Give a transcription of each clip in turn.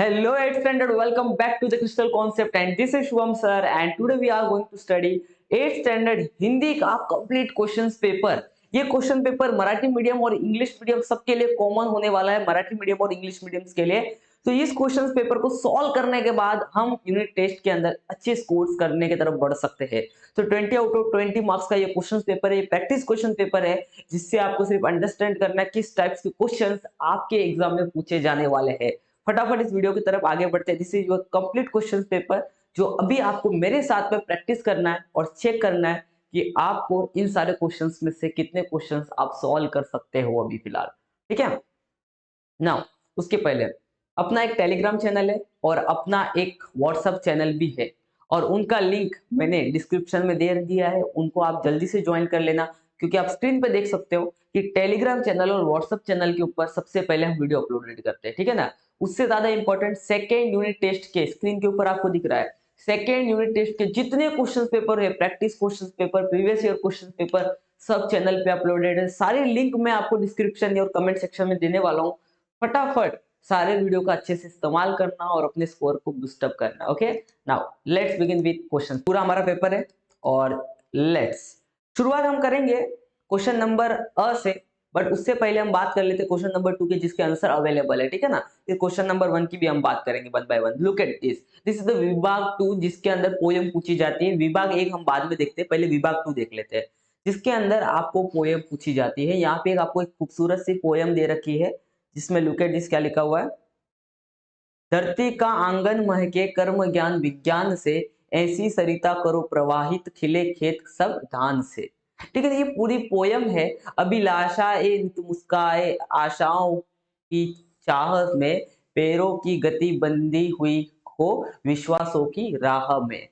Hello 8th standard, welcome back to the Crystal Concept and this is Shubham sir and today we are going to study 8th standard Hindi का complete questions paper. ये question paper Marathi medium और English medium सबके लिए common होने वाला है, Marathi medium और English medium के लिए। तो इस क्वेश्चन पेपर को सॉल्व करने के बाद हम यूनिट टेस्ट के अंदर अच्छे स्कोर्स करने की तरफ बढ़ सकते हैं। तो 20 आउट ऑफ 20 मार्क्स का ये क्वेश्चन पेपर है, प्रैक्टिस क्वेश्चन पेपर है, जिससे आपको सिर्फ अंडरस्टैंड करना है किस टाइप्स के क्वेश्चंस आपके एग्जाम में पूछे जाने वाले हैं। फटाफट इस वीडियो की तरफ आगे बढ़ते हैं। This is your complete question paper जो अभी आपको मेरे साथ में प्रैक्टिस करना है और चेक करना है कि आपको इन सारे क्वेश्चंस में से कितने क्वेश्चंस आप सॉल्व कर सकते हो अभी फिलहाल। ठीक है नाउ, उसके पहले अपना एक टेलीग्राम चैनल है और अपना एक व्हाट्सएप चैनल भी है और उनका लिंक मैंने डिस्क्रिप्शन में दे दिया है। उनको आप जल्दी से ज्वाइन कर लेना, क्योंकि आप स्क्रीन पे देख सकते हो कि टेलीग्राम चैनल और व्हाट्सएप चैनल के ऊपर सबसे पहले हम वीडियो अपलोडेड करते हैं। ठीक है ना, उससे ज्यादा इंपॉर्टेंट सेकेंड यूनिट टेस्ट के स्क्रीन के ऊपर आपको दिख रहा है, सेकेंड यूनिट टेस्ट के जितने क्वेश्चन पेपर है, practice question paper, previous year question paper, सब चैनल पे अपलोडेड है। सारे लिंक मैं आपको डिस्क्रिप्शन और कमेंट सेक्शन में देने वाला हूँ। फटाफट सारे वीडियो का अच्छे से इस्तेमाल करना और अपने स्कोर को बूस्ट अप करना। Okay now let's begin with question. पूरा हमारा पेपर है और लेट्स शुरुआत हम करेंगे क्वेश्चन नंबर अ से, बट उससे पहले हम बात कर लेते हैं क्वेश्चन नंबर 2 के, जिसके आंसर अवेलेबल है। ठीक है ना, फिर क्वेश्चन नंबर 1 की भी हम बात करेंगे one by one. Look at this is the विभाग 2, जिसके अंदर पोयम पूछी जाती है। विभाग 1 हम बाद में देखते हैं, पहले विभाग 2 देख लेते हैं, जिसके अंदर आपको पोयम पूछी जाती है। यहाँ पे आपको एक खूबसूरत सी पोयम दे रखी है, जिसमें लुक एट दिस क्या लिखा हुआ है। धरती का आंगन महके कर्म ज्ञान विज्ञान से, ऐसी सरिता करो प्रवाहित खिले खेत सब धान से। ठीक है, ये पूरी पोयम है। अभिलाषा ए नित मुस्काए आशाओं की चाह में, पैरों की गति बंधी हुई हो विश्वासों की राह में।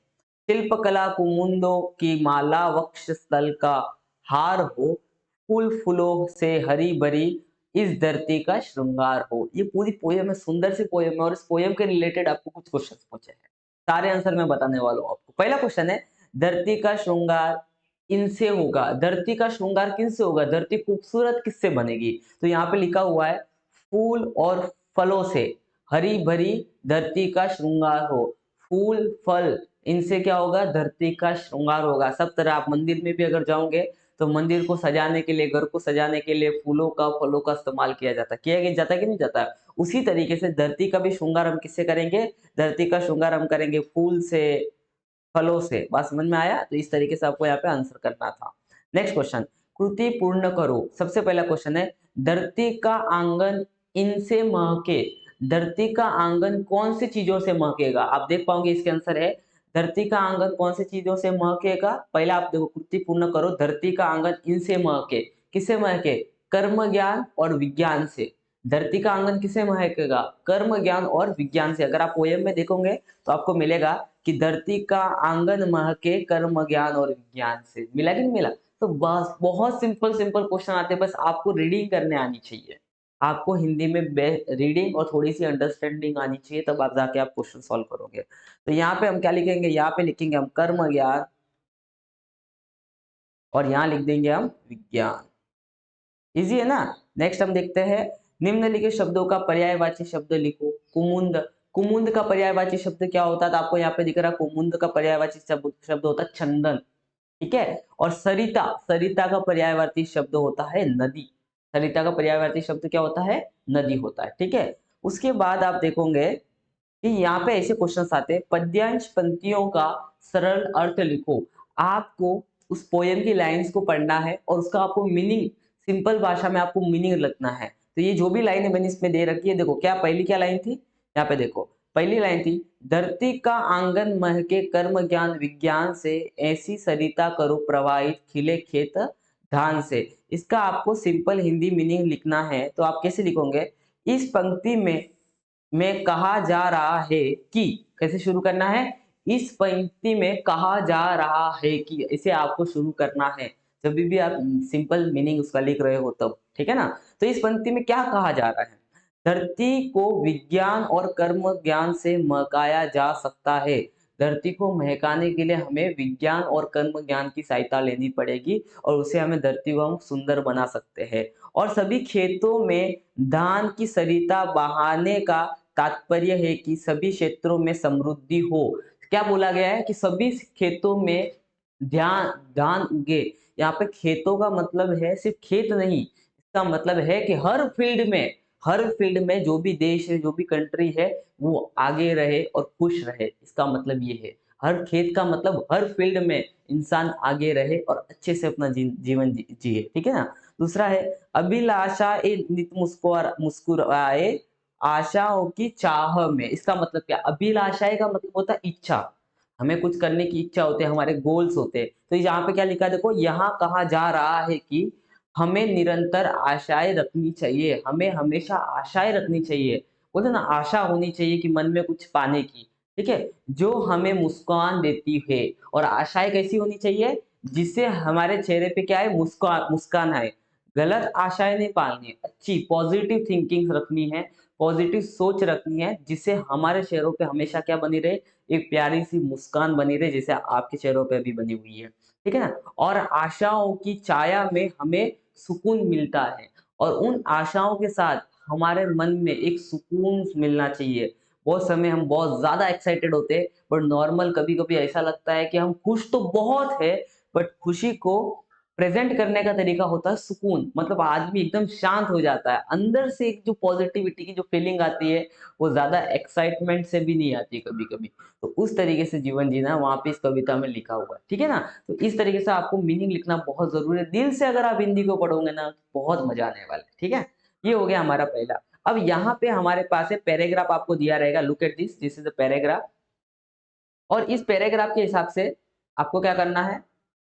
शिल्पकला कुमुदों की माला वक्ष स्थल का हार हो, फूल फूलों से हरी भरी इस धरती का श्रृंगार हो। ये पूरी पोयम है, सुंदर सी पोयम है और इस पोयम के रिलेटेड आपको कुछ क्वेश्चन पूछे हैं। सारे आंसर मैं बताने वाला हूँ आपको। पहला क्वेश्चन है, धरती का श्रृंगार इनसे होगा। धरती का श्रृंगार किनसे होगा, धरती खूबसूरत किससे बनेगी? तो यहाँ पे लिखा हुआ है फूल और फलों से, हरी भरी धरती का श्रृंगार हो। फूल फल इनसे क्या होगा, धरती का श्रृंगार होगा। सब तरह आप मंदिर में भी अगर जाओगे तो मंदिर को सजाने के लिए, घर को सजाने के लिए फूलों का, फलों का इस्तेमाल किया जाता है। किया जाता है कि नहीं जाता है? उसी तरीके से धरती का भी श्रृंगार हम किससे करेंगे? धरती का श्रृंगार हम करेंगे फूल से, फलों से। बात समझ में आया? तो इस तरीके से आपको यहाँ पे आंसर करना था। नेक्स्ट क्वेश्चन, कृति पूर्ण करो। सबसे पहला क्वेश्चन है, धरती का आंगन इनसे महके। धरती का आंगन कौन सी चीजों से महकेगा? आप देख पाओगे इसके आंसर है, धरती का आंगन कौन सी चीजों से महकेगा। पहला आप देखो, कृति पूर्ण करो, धरती का आंगन इनसे महके। किससे महके? कर्म ज्ञान और विज्ञान से। धरती का आंगन किसे महकेगा? कर्म ज्ञान और विज्ञान से। अगर आप पोयम में देखोगे तो आपको मिलेगा कि धरती का आंगन महके कर्म ज्ञान और विज्ञान से। मिला कि नहीं मिला? तो बस बहुत सिंपल सिंपल क्वेश्चन आते हैं, बस आपको रीडिंग करने आनी चाहिए। आपको हिंदी में रीडिंग और थोड़ी सी अंडरस्टैंडिंग आनी चाहिए, तब आप जाके आप क्वेश्चन सॉल्व करोगे। तो यहाँ पे हम क्या लिखेंगे? यहाँ पे लिखेंगे हम कर्म ज्ञान और यहाँ लिख देंगे हम विज्ञान। इजी है ना? नेक्स्ट हम देखते हैं, निम्नलिखित शब्दों का पर्यायवाची शब्द लिखो। कुमुद, कुमुद का पर्यायवाची शब्द क्या होता है? तो आपको यहाँ पे दिख रहा है, कुमुद का पर्यायवाची शब्द होता है चंदन। ठीक है, और सरिता, सरिता का पर्यायवाची शब्द होता है नदी। सरिता का पर्यायवाची शब्द क्या होता है? नदी होता है। ठीक है, उसके बाद आप देखोगे कि यहाँ पे ऐसे क्वेश्चन आते हैं, पद्यांश पंक्तियों का सरल अर्थ लिखो। आपको उस पोयम की लाइंस को पढ़ना है और उसका आपको मीनिंग, सिंपल भाषा में आपको मीनिंग लिखना है। तो ये जो भी लाइन है मैंने इसमें दे रखी है, देखो क्या पहली क्या लाइन थी, यहाँ पे देखो पहली लाइन थी, धरती का आंगन महके कर्म ज्ञान विज्ञान से, ऐसी सरिता करो प्रवाहित खिले खेत धान से। इसका आपको सिंपल हिंदी मीनिंग लिखना है, तो आप कैसे लिखोगे? इस पंक्ति में कहा जा रहा है कि, कैसे शुरू करना है? इस पंक्ति में कहा जा रहा है कि, इसे आपको शुरू करना है जब भी आप सिंपल मीनिंग उसका लिख रहे हो तब। ठीक है ना? तो इस पंक्ति में क्या कहा जा रहा है? धरती को विज्ञान और कर्म ज्ञान से महकाया जा सकता है। धरती को महकाने के लिए हमें विज्ञान और कर्म ज्ञान की सहायता लेनी पड़ेगी और उसे हमें, धरती को हम सुंदर बना सकते हैं। और सभी खेतों में धान की सरिता बहाने का तात्पर्य है कि सभी क्षेत्रों में समृद्धि हो। क्या बोला गया है कि सभी खेतों में ध्यान धान उगे। यहाँ पे खेतों का मतलब है सिर्फ खेत नहीं, इसका मतलब है कि हर फील्ड में जो भी देश है, जो भी कंट्री है, वो आगे रहे और खुश रहे। इसका मतलब ये है। हर खेत का मतलब हर फील्ड में इंसान आगे रहे और अच्छे से अपना जीवन जिए, ठीक है ना। दूसरा है अभिलाषा ए नित मुस्कुराए आशाओं की चाह में। इसका मतलब क्या, अभिलाषाएं का मतलब होता है इच्छा। हमें कुछ करने की इच्छा होती है, हमारे गोल्स होते हैं। तो यहाँ पे क्या लिखा है देखो, यहाँ कहा जा रहा है कि हमें निरंतर आशाएं रखनी चाहिए, हमें हमेशा आशाएं रखनी चाहिए। बोलते ना, आशा होनी चाहिए कि मन में कुछ पाने की, ठीक है, जो हमें मुस्कान देती है। और आशाएं कैसी होनी चाहिए, जिससे हमारे चेहरे पे क्या है, मुस्कान मुस्कान आए। गलत आशाएं नहीं पालनी है, अच्छी पॉजिटिव थिंकिंग रखनी है, पॉजिटिव सोच रखनी है, जिससे हमारे चेहरों पे हमेशा क्या बनी रहे, एक प्यारी सी मुस्कान बनी रहे, जैसे आपके चेहरों पे अभी बनी हुई है, ठीक है ना। और आशाओं की छाया में हमें सुकून मिलता है, और उन आशाओं के साथ हमारे मन में एक सुकून मिलना चाहिए। बहुत समय हम बहुत ज़्यादा एक्साइटेड होते हैं, बट नॉर्मल कभी-कभी ऐसा लगता है कि हम खुश तो बहुत है, बट खुशी को प्रेज़ेंट करने का तरीका होता है सुकून। मतलब आदमी एकदम शांत हो जाता है। अंदर से एक जो पॉज़िटिविटी की जो फीलिंग आती है, वो ज़्यादा एक्साइटमेंट से भी नहीं आती कभी-कभी। तो उस तरीके से जीवन जीना वहाँ पे इस कविता में लिखा हुआ है, ठीक है ना? तो इस तरीके से आपको मीनिंग लिखना बहुत ज़रूरी है। दिल से अगर आप हिंदी को पढ़ोगे ना, तो बहुत मज़ा आने वाला है, ठीक है? ये हो गया हमारा पहला। अब यहाँ पे हमारे पास है पैराग्राफ, आपको दिया रहेगा, look at this is the paragraph. और इस पैराग्राफ के हिसाब से आपको क्या करना है,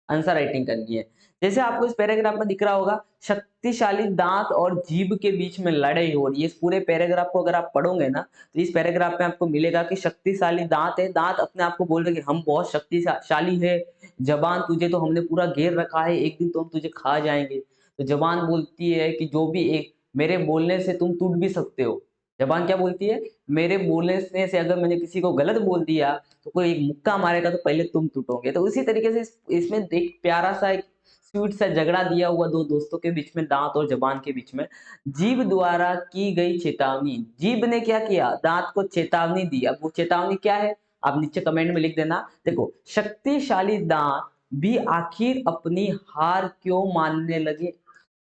आंसर राइटिंग करनी है। जैसे आपको इस पैराग्राफ में दिख रहा होगा, शक्तिशाली दांत और जीभ के बीच में लड़ाई हो रही है। इस पूरे पैराग्राफ को अगर आप पढ़ोगे ना, तो इस पैराग्राफ में आपको मिलेगा कि शक्तिशाली दांत है, दांत अपने आप को बोल रहे हैं कि हम बहुत शक्तिशाली है। जबान, तुझे तो हमने पूरा घेर रखा है, एक दिन तो हम तुझे खा जाएंगे। तो जबान बोलती है कि जो भी एक मेरे बोलने से तुम टूट भी सकते हो। जबान क्या बोलती है, मेरे बोलने से अगर मैंने किसी को गलत बोल दिया, तो कोई एक मुक्का मारेगा तो पहले तुम टूटोगे। तो उसी तरीके से इसमें एक प्यारा सा एक स्वीट सा झगड़ा दिया हुआ दो दोस्तों के बीच में, दांत और जबान के बीच में। जीभ द्वारा की गई चेतावनी, जीभ ने क्या किया, दांत को चेतावनी दी। अब वो चेतावनी क्या है, आप नीचे कमेंट में लिख देना। देखो, शक्तिशाली दांत भी आखिर अपनी हार क्यों मानने लगे।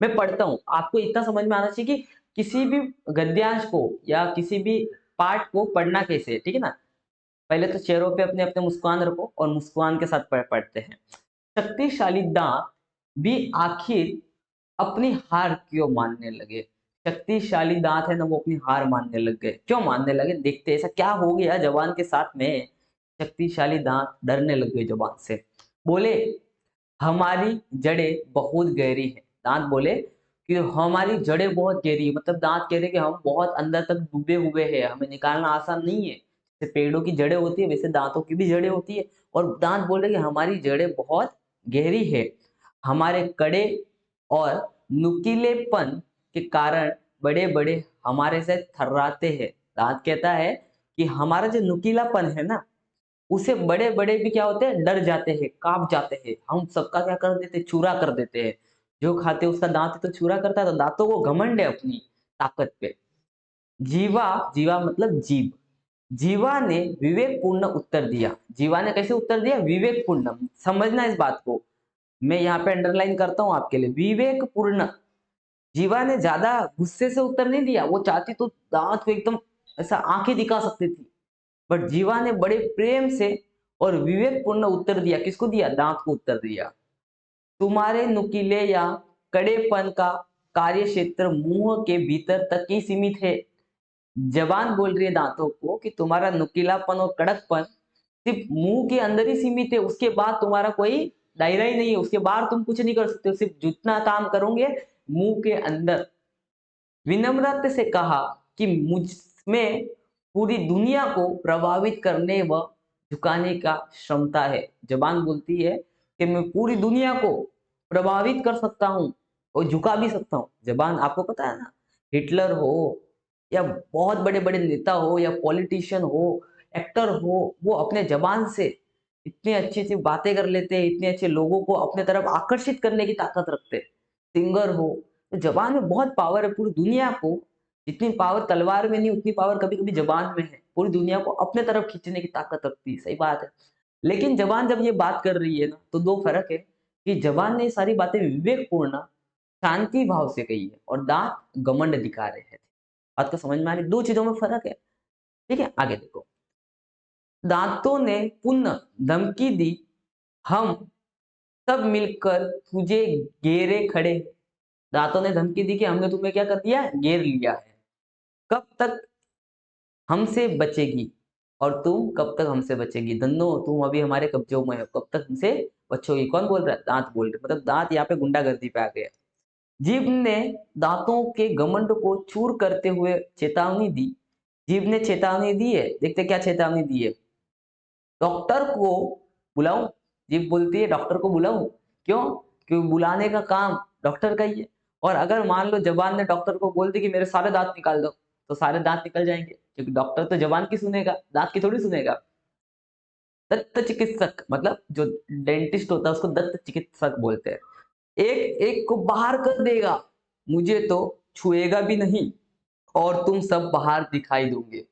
मैं पढ़ता हूँ, आपको इतना समझ में आना चाहिए कि किसी भी गद्यांश को या किसी भी पाठ को पढ़ना कैसे है, ठीक है ना। पहले तो चेहरों पे अपने अपने मुस्कान रखो और मुस्कान के साथ पढ़ते हैं। शक्तिशाली दांत भी आखिर अपनी हार क्यों मानने लगे। शक्तिशाली दांत है ना, वो अपनी हार मानने लग गए। क्यों मानने लगे, देखते हैं ऐसा क्या हो गया जबान के साथ में। शक्तिशाली दांत डरने लग गए जबान से। बोले, हमारी जड़ें बहुत गहरी हैं। दांत बोले कि हमारी जड़ें बहुत गहरी है, मतलब दांत कह रहे कि हम बहुत अंदर तक डूबे हुए हैं, हमें निकालना आसान नहीं है। जैसे पेड़ों की जड़ें होती है, वैसे दांतों की भी जड़ें होती है। और दांत बोल रहे कि हमारी जड़ें बहुत गहरी है, हमारे कड़े और नुकीलेपन के कारण बड़े बड़े हमारे से थर्राते हैं। दांत कहता है कि हमारा जो नुकीलापन है ना, उसे बड़े-बड़े भी क्या होते हैं, डर जाते हैं, काँप जाते हैं। हम सबका क्या कर देते हैं, चूरा कर देते हैं। जो खाते हैं उसका दाँत तो चूरा करता है, तो दाँतों को घमंड है अपनी ताकत पे। जीवा, जीवा मतलब जीभ। जीवा ने विवेकपूर्ण उत्तर दिया। जीवा ने कैसे उत्तर दिया, विवेकपूर्ण। समझना इस बात को। मैं यहाँ पे अंडरलाइन करता हूँ आपके लिए, विवेकपूर्ण। जीवा ने ज़्यादा गुस्से से उत्तर नहीं दिया, वो चाहती तो दाँत को एकदम ऐसा आँखें दिखा सकती थी। बट जीवा ने बड़े प्रेम से और विवेकपूर्ण उत्तर दिया। किसको दिया, दांत को उत्तर दिया। तुम्हारे नुकीले या कड़ेपन का कार्य क्षेत्र मुंह के भीतर तक ही सीमित है। जबान बोल रही है दांतों को कि तुम्हारा नुकीलापन और कड़कपन सिर्फ मुंह के अंदर ही सीमित है, उसके बाद तुम्हारा कोई दायरा ही नहीं है, उसके बाहर तुम कुछ नहीं कर सकते हो, सिर्फ जितना काम करोगे मुंह के अंदर। विनम्रता से कहा कि मुझ में पूरी दुनिया को प्रभावित करने व झुकाने का क्षमता है। जबान बोलती है कि मैं पूरी दुनिया को प्रभावित कर सकता हूँ और झुका भी सकता हूँ। जबान, आपको पता है ना, हिटलर हो या बहुत बड़े बड़े नेता हो या पॉलिटिशियन हो, एक्टर हो, वो अपने जबान से इतनी अच्छी अच्छी बातें कर लेते हैं, इतने अच्छे लोगों को अपने तरफ आकर्षित करने की ताकत रखते हैं। सिंगर हो, तो जबान में बहुत पावर है, पूरी दुनिया को जितनी पावर तलवार में नहीं उतनी पावर कभी कभी जबान में है। पूरी दुनिया को अपने तरफ खींचने की ताकत रखती है, सही बात है। लेकिन जबान जब ये बात कर रही है ना, तो दो फर्क है कि जबान ने ये सारी बातें विवेकपूर्ण शांति भाव से कही है और दांत घमंड दिखा रहे हैं। बात को समझ में आ रही? दो चीजों में फर्क है। ठीक है, आगे देखो। दांतों ने पुनः धमकी दी, हम सब मिलकर तुझे घेरे खड़े। दांतों ने धमकी दी कि हमने तुम्हें क्या कर दिया, घेर लिया है। कब तक हमसे बचेगी, और तुम कब तक हमसे बचेगी? धन्नो, तुम अभी हमारे कब्जों में हो, कब तक हमसे बचोगी? कौन बोल रहा है? दांत बोल रहे। मतलब दांत यहाँ पे गुंडागर्दी पे आ गया। जीभ ने दांतों के घमंड को चूर करते हुए चेतावनी दी। जीभ ने चेतावनी दी है, देखते क्या चेतावनी दी है। डॉक्टर को बुलाऊं? जीभ बोलती है डॉक्टर को बुलाऊं। क्यों? क्योंकि बुलाने का काम डॉक्टर का ही है। और अगर मान लो जबान ने डॉक्टर को बोल दी कि मेरे सारे दांत निकाल दो, तो सारे दांत निकल जाएंगे, क्योंकि डॉक्टर तो जबान की सुनेगा, दांत की थोड़ी सुनेगा। दंत चिकित्सक मतलब जो डेंटिस्ट होता है उसको दंत चिकित्सक बोलते हैं। एक एक को बाहर कर देगा, मुझे तो छुएगा भी नहीं, और तुम सब बाहर दिखाई दोगे।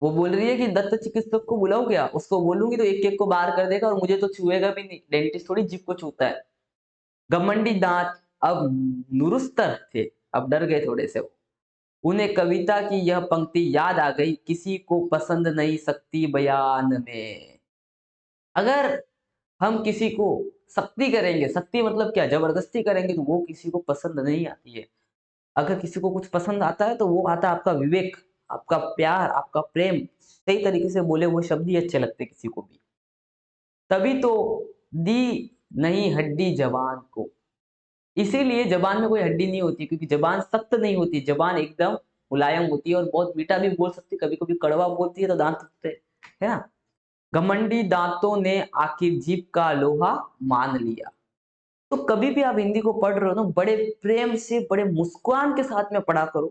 वो बोल रही है कि दंत चिकित्सक को बुलाओ, क्या उसको बोलूंगी तो एक एक को बाहर कर देगा और मुझे तो छुएगा भी नहीं। डेंटिस्ट थोड़ी जीभ को छूता है। घमंडी दांत अब नुरुस्तर थे, अब डर गए थोड़े से वो। उन्हें कविता की यह पंक्ति याद आ गई, किसी को पसंद नहीं सकती बयान में। अगर हम किसी को सख्ती करेंगे, सख्ती मतलब क्या, जबरदस्ती करेंगे, तो वो किसी को पसंद नहीं आती है। अगर किसी को कुछ पसंद आता है तो वो आता है आपका विवेक, आपका प्यार, आपका प्रेम। सही तरीके से बोले हुए शब्द ही अच्छे लगते किसी को भी। तभी तो दी नहीं हड्डी जबान को। इसीलिए जबान में कोई हड्डी नहीं होती, क्योंकि जबान सख्त नहीं होती, जबान एकदम मुलायम होती है और बहुत मीठा भी बोल सकती है, कभी कभी कड़वा बोलती है तो दांत टूटते हैं, है ना। घमंडी दांतों ने आखिर जीभ का लोहा मान लिया। तो कभी भी आप हिंदी को पढ़ रहे हो ना, बड़े प्रेम से, बड़े मुस्कुरान के साथ में पढ़ा करो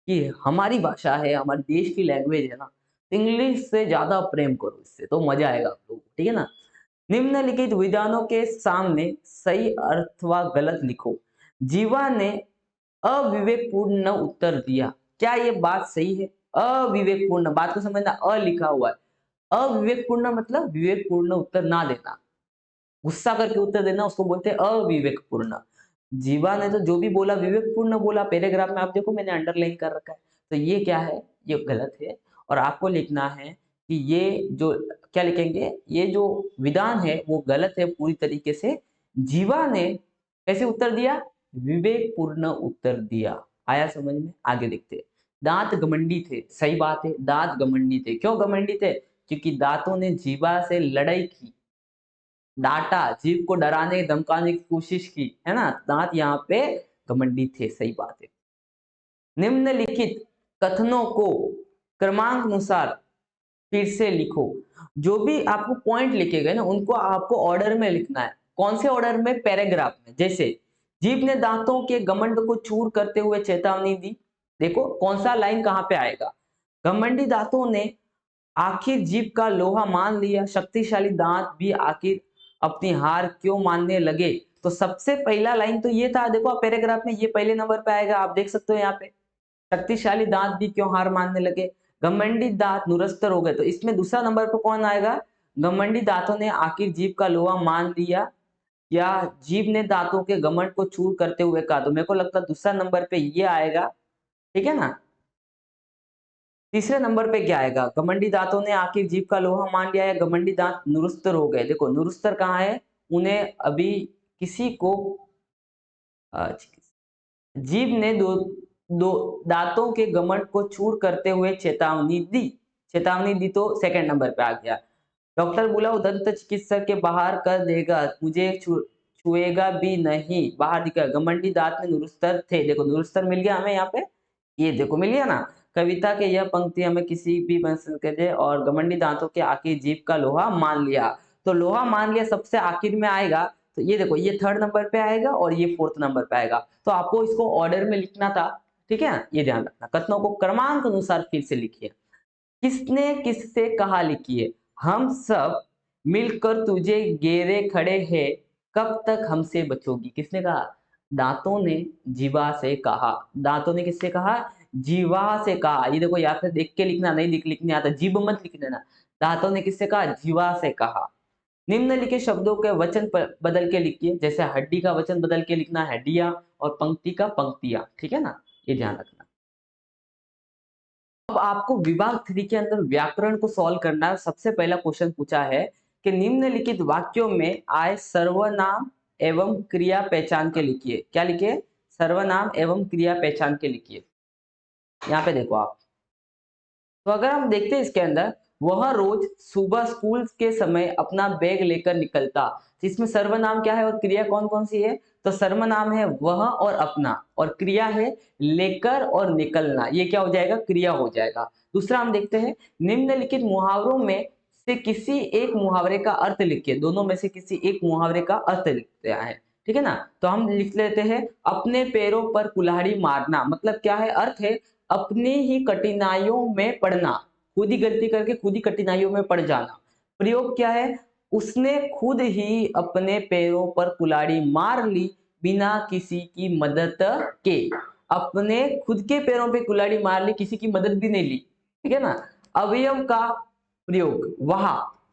कि हमारी भाषा है, हमारे देश की लैंग्वेज है ना। इंग्लिश से ज्यादा प्रेम करो, इससे तो मजा आएगा आप लोगों को, ठीक है ना। निम्नलिखित विधानों के सामने सही अथवा गलत लिखो। जीवा ने अविवेकपूर्ण उत्तर दिया। क्या ये बात सही है? अविवेकपूर्ण, बात को समझना, अ लिखा हुआ है। अविवेकपूर्ण मतलब विवेकपूर्ण उत्तर ना देना, गुस्सा करके उत्तर देना, उसको बोलते हैं अविवेकपूर्ण। जीवा ने तो जो भी बोला विवेकपूर्ण बोला। पैराग्राफ में आप देखो मैंने अंडरलाइन कर रखा है। तो ये क्या है, ये गलत है। और आपको लिखना है कि ये जो, क्या लिखेंगे, ये जो विधान है वो गलत है पूरी तरीके से। जीवा ने कैसे उत्तर दिया? विवेकपूर्ण उत्तर दिया। आया समझ में? आगे देखते हैं। दांत घमंडी थे, सही बात है, दांत घमंडी थे। क्यों घमंडी थे? क्योंकि दांतों ने जीवा से लड़ाई की, डांटा, जीभ को डराने धमकाने की कोशिश की, है ना। दांत यहाँ पे घमंडी थे, सही बात है। निम्नलिखित कथनों को क्रमानुसार फिर से लिखो। जो भी आपको पॉइंट लिखे गए ना, उनको आपको ऑर्डर में लिखना है। कौन से ऑर्डर में? पैराग्राफ में। जैसे जीभ ने दांतों के घमंड को चूर करते हुए चेतावनी दी। देखो कौन सा लाइन कहाँ पे आएगा। घमंडी दांतों ने आखिर जीभ का लोहा मान लिया, शक्तिशाली दांत भी आखिर अपनी हार क्यों मानने लगे। तो सबसे पहला लाइन तो ये था, देखो आप पैराग्राफ में, ये पहले नंबर पे आएगा, आप देख सकते हो यहाँ पे। शक्तिशाली दांत भी क्यों हार मानने लगे, घमंडी दांत निरस्तर हो गए। तो इसमें दूसरा नंबर पर कौन आएगा? घमंडी दांतों ने आखिर जीभ का लोहा मान लिया, या जीभ ने दांतों के घमंड को चूर करते हुए कहा। तो मेरे को लगता है दूसरा नंबर पे ये आएगा, ठीक है ना। तीसरे नंबर पे क्या आएगा? घमंडी दांतों ने आखिर जीभ का लोहा मान लिया है, घमंडी दांत निरुस्तर हो गए। देखो निरुस्तर कहाँ है? उन्हें अभी किसी को जीभ ने दो दो दांतों के घमंड को चूर करते हुए चेतावनी दी। चेतावनी दी तो सेकंड नंबर पे आ गया। डॉक्टर बुलाओ, दंत चिकित्सक के बाहर कर देगा, मुझे छुएगा भी नहीं, बाहर दिखा। घमंडी दांत में निरुस्तर थे। देखो निरुस्तर मिल गया हमें यहाँ पे, ये देखो मिल गया ना। कविता के यह पंक्ति हमें किसी भी मंजिल के दे, और घमंडी दांतों के आखिर जीभ का लोहा मान लिया। तो लोहा मान लिया सबसे आखिर में आएगा। तो ये देखो ये थर्ड नंबर पे आएगा और ये फोर्थ नंबर पे आएगा। तो आपको इसको ऑर्डर में लिखना था, ठीक है, ये ध्यान रखना। कथनों को क्रमांक अनुसार फिर से लिखिए। किसने किससे कहा, लिखिए। हम सब मिलकर तुझे घेरे खड़े हैं, कब तक हमसे बचोगी। किसने कहा? दांतों ने जीवा से कहा। दांतों ने किससे कहा? जीवा से कहा। ये देखो यहाँ पे देख के लिखना, नहीं लिखने आता, जीभ मत लिख देना। दांतों ने किससे कहा? जीवा से कहा। निम्नलिखित शब्दों के वचन बदल के लिखिए, जैसे हड्डी का वचन बदल के लिखना हड्डियां और पंक्ति का पंक्तियां, ठीक है ना, ये ध्यान रखना। अब आपको विभाग 3 के अंदर व्याकरण को सॉल्व करना है। सबसे पहला क्वेश्चन पूछा है कि निम्नलिखित वाक्यों में आए सर्वनाम एवं क्रिया पहचान के लिखिए। क्या लिखिए? सर्वनाम एवं क्रिया पहचान के लिखिए। यहाँ पे देखो आप, तो अगर हम देखते हैं इसके अंदर, वह रोज सुबह स्कूल के समय अपना बैग लेकर निकलता। तो इसमें सर्वनाम क्या है और क्रिया कौन कौन सी है? तो सर्वनाम है वह और अपना, और क्रिया है लेकर और निकलना। ये क्या हो जाएगा? क्रिया हो जाएगा। दूसरा हम देखते हैं, निम्नलिखित मुहावरों में से किसी एक मुहावरे का अर्थ लिखिए। दोनों में से किसी एक मुहावरे का अर्थ लिखते हैं, ठीक है ना। तो हम लिख लेते हैं, अपने पैरों पर कुल्हाड़ी मारना। मतलब क्या है? अर्थ है अपनी ही कठिनाइयों में पड़ना, खुद ही गलती करके खुद ही कठिनाइयों में पड़ जाना। प्रयोग क्या है? उसने खुद ही अपने पैरों पर कुल्हाड़ी मार ली बिना किसी की मदद के। अपने खुद के पैरों पे कुल्हाड़ी मार ली, किसी की मदद भी नहीं ली, ठीक है ना। अवयव का प्रयोग,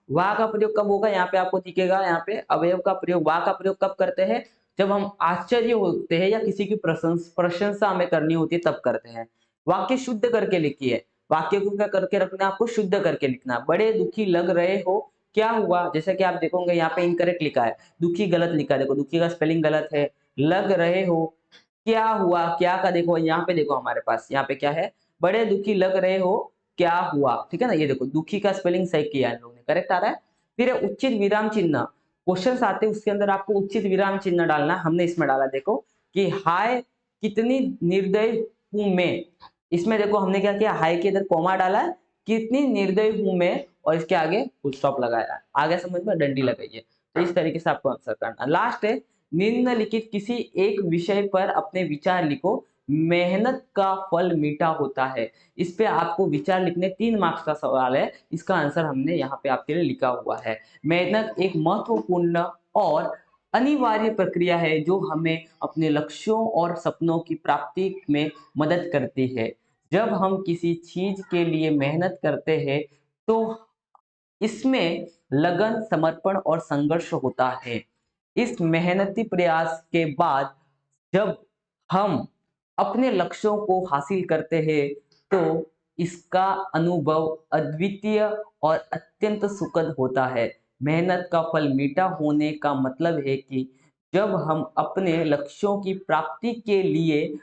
वाह का प्रयोग कब होगा? यहाँ पे आपको दिखेगा, यहाँ पे अवयव का प्रयोग, वाह का प्रयोग कब करते हैं? जब हम आश्चर्य होते हैं या किसी की प्रशंसा हमें करनी होती है तब करते हैं। वाक्य शुद्ध करके लिखिए। वाक्य को क्या करके रखना है? आपको शुद्ध करके लिखना। बड़े दुखी लग रहे हो, क्या हुआ? जैसे कि आप देखोगे यहाँ पे इनकरेक्ट लिखा है, दुखी गलत लिखा है। देखो दुखी का स्पेलिंग गलत है। लग रहे हो, क्या हुआ? क्या का देखो यहाँ पे, देखो हमारे पास यहाँ पे क्या है? बड़े दुखी लग रहे हो, क्या हुआ? ठीक है ना। ये देखो दुखी का स्पेलिंग सही किया है इन लोगों ने, करेक्ट आ रहा है। फिर उचित विराम चिन्ह, क्वेश्चन आते हैं उसके अंदर आपको उचित विराम चिन्ह डालना। हमने इसमें डाला, देखो कि हाय कितनी निर्दयी हूं मैं। इसमें देखो हमने क्या किया, हाय के इधर कॉमा डाला है, कितनी निर्दयी हूं मैं, और इसके आगे फुल स्टॉप लगाया है। आगे समझ में डंडी लगाई है। तो इस तरीके से आपको आंसर करना। लास्ट है, निम्नलिखित किसी एक विषय पर अपने विचार लिखो, मेहनत का फल मीठा होता है। इस पे आपको विचार लिखने, 3 मार्क्स का सवाल है। इसका आंसर हमने यहाँ पे आपके लिए लिखा हुआ है। मेहनत एक महत्वपूर्ण और अनिवार्य प्रक्रिया है जो हमें अपने लक्ष्यों और सपनों की प्राप्ति में मदद करती है। जब हम किसी चीज के लिए मेहनत करते हैं तो इसमें लगन, समर्पण और संघर्ष होता है। इस मेहनती प्रयास के बाद जब हम अपने लक्ष्यों को हासिल करते हैं तो इसका अनुभव अद्वितीय और अत्यंत सुखद होता है। मेहनत का फल मीठा होने का मतलब है कि जब हम अपने लक्ष्यों की प्राप्ति के लिए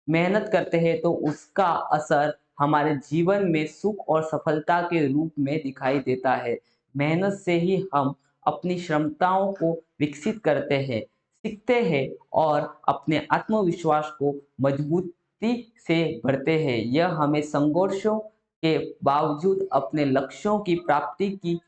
मेहनत करते हैं तो उसका असर हमारे जीवन में सुख और सफलता के रूप में दिखाई देता है। मेहनत से ही हम अपनी क्षमताओं को विकसित करते हैं, सीखते हैं और अपने आत्मविश्वास को मजबूती से भरते हैं। यह हमें संघर्षों के बावजूद अपने लक्ष्यों की प्राप्ति की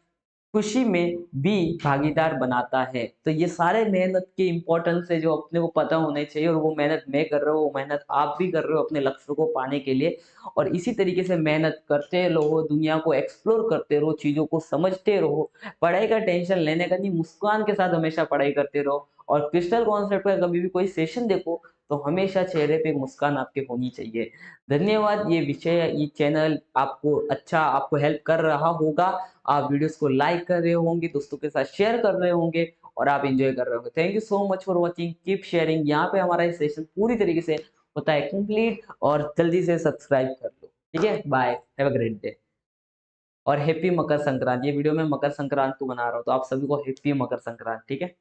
खुशी में भी भागीदार बनाता है। तो ये सारे मेहनत के इम्पोर्टेंस है जो अपने को पता होने चाहिए, और वो मेहनत मैं कर रहा हूँ, वो मेहनत आप भी कर रहे हो अपने लक्ष्य को पाने के लिए। और इसी तरीके से मेहनत करते रहो, दुनिया को एक्सप्लोर करते रहो, चीज़ों को समझते रहो। पढ़ाई का टेंशन लेने का नहीं, मुस्कान के साथ हमेशा पढ़ाई करते रहो। और क्रिस्टल कॉन्सेप्ट का कभी भी कोई सेशन देखो तो हमेशा चेहरे पे एक मुस्कान आपके होनी चाहिए। धन्यवाद। ये विषय, ये चैनल आपको अच्छा, आपको हेल्प कर रहा होगा। आप वीडियोस को लाइक कर रहे होंगे, दोस्तों के साथ शेयर कर रहे होंगे और आप एंजॉय कर रहे होंगे। Thank you so much for watching, keep sharing. यहाँ पे हमारा ये सेशन पूरी तरीके से होता है कंप्लीट, और जल्दी से सब्सक्राइब कर लो। ठीक है, bye, have a great day और हैप्पी मकर संक्रांति। ये वीडियो मैं मकर संक्रांति को बना रहा हूँ, तो आप सभी को हैप्पी मकर संक्रांति। ठीक है।